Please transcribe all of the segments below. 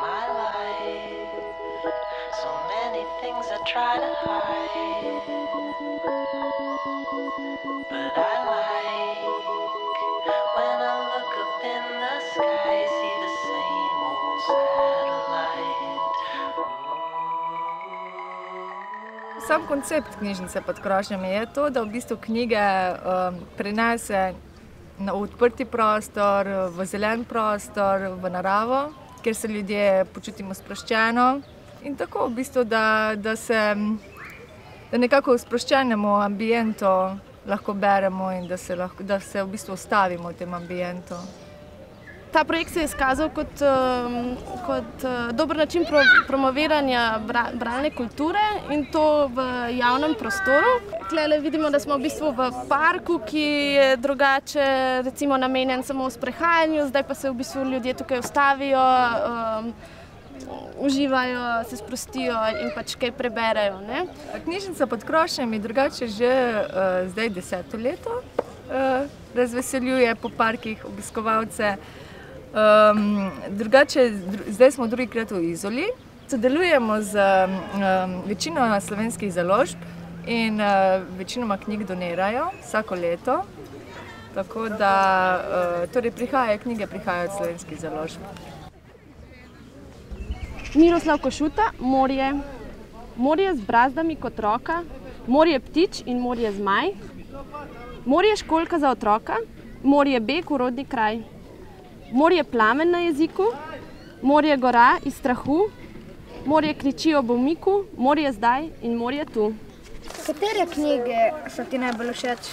my life, so many things I try to hide, but I like when I look up in the sky, see the same old satellite. Sam koncept knjižnice pod krošnjami je to, da v bistvu knjige prinese na odprti prostor, v zelen prostor, v naravo, kjer se ljudje počutimo sproščeno in tako v bistvu, da nekako v sproščenemu ambientu lahko beremo in da se v bistvu ustavimo v tem ambientu. Ta projekt se je izkazal kot dober način promoviranja bralne kulture in to v javnem prostoru. Tukaj vidimo, da smo v bistvu v parku, ki je drugače recimo namenjen samo sprehajanju, zdaj pa se v bistvu ljudje tukaj ustavijo, uživajo, se sprostijo in pač kaj preberejo, ne? Knjižnica pod krošnjami drugače že zdaj 10. leto razveseljuje po parkih obiskovalce. Drugače, zdaj smo drugikrat v Izoli. Sodelujemo z večino slovenskih založb in večinoma knjig donirajo vsako leto. Tako da torej knjige prihajajo od slovenskih založb. Miroslav Košuta, Morje. Morje z brazdami kot roka, morje ptič in morje zmaj. Morje školjka za otroka, morje beg v rodni kraj. Morje plamen na jeziku, morje gora iz strahu, morje kriči ob umiku, morje zdaj in morje tu. Katere knjige so ti najbolj všeč?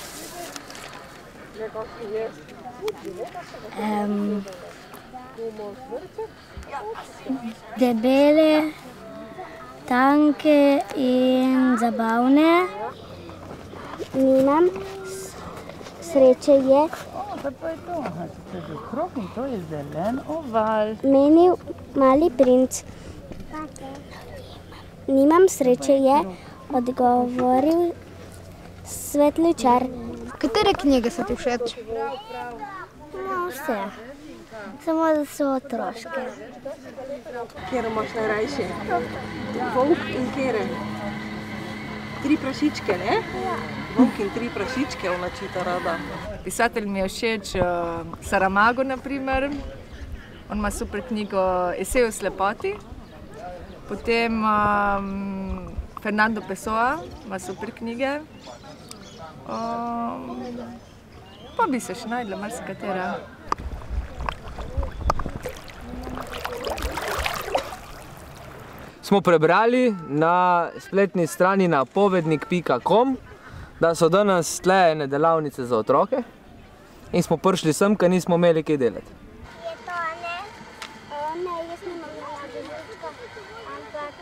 Debele, tanke in zabavne. Nimam, sreče je. Kaj pa je to? To je že krog in to je zelen oval. Meni mali princ. Nimam, sreče je, odgovoril svetličar. Katere knjige so ti všeč? No, vse. Samo da so otroške. Kjero imaš najrajše? Volk in kjere? 3 prašičke, ne? Volk in 3 prašičke ona čita rada. Pisatelj mi je všeč Saramago, na primer. On ima super knjigo Esej o slepoti. Potem Fernando Pessoa ima super knjige. Pa bi se še najdla marsikatera. Smo prebrali na spletni strani napovednik.com, da so danes tle ene delavnice za otroke in smo prišli sem, ker nismo imeli kaj delati. Je to, ne? Ne, jaz nimam nalagovička, ampak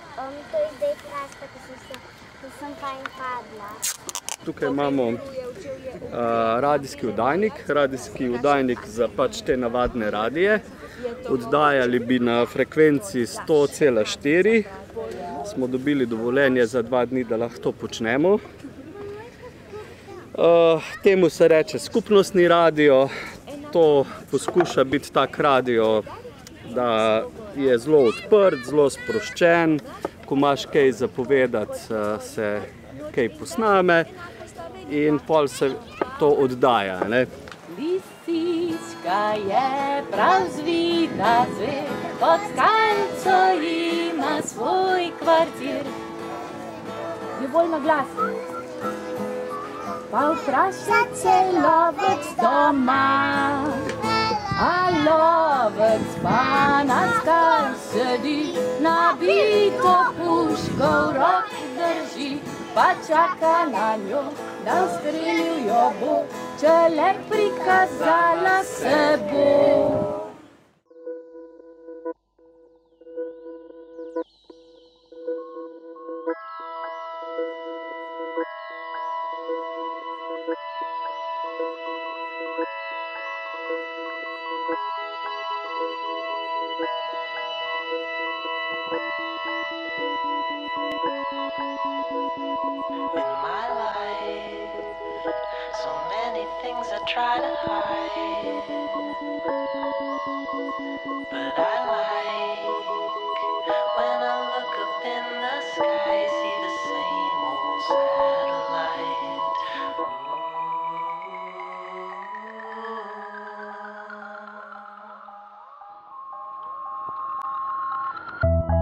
to je zdaj kraska, ko sem fajn padla. Tukaj imamo radijski oddajnik za pač te navadne radije. Oddajali bi na frekvenci 100,4. Smo dobili dovoljenje za 2 dni, da lahko to počnemo. Temu se reče skupnostni radio. To poskuša biti tak radio, da je zelo odprt, zelo sproščen. Ko imaš kaj zapovedati, se kaj posname in pol se to oddaja, ne? Lisička je prav zvita zver, pod skalco ima svoj kvartir. Je bolj na glas. Pa vpraša se lovec doma, a lovec pa na skal sedi, nabito puško v rok drži, pa čaka na njo, da ustrelil jo bo, če le prikazala se bo. In my life, so so many things I try to hide, but I like when I look up in the sky, see the same old satellite. Ooh.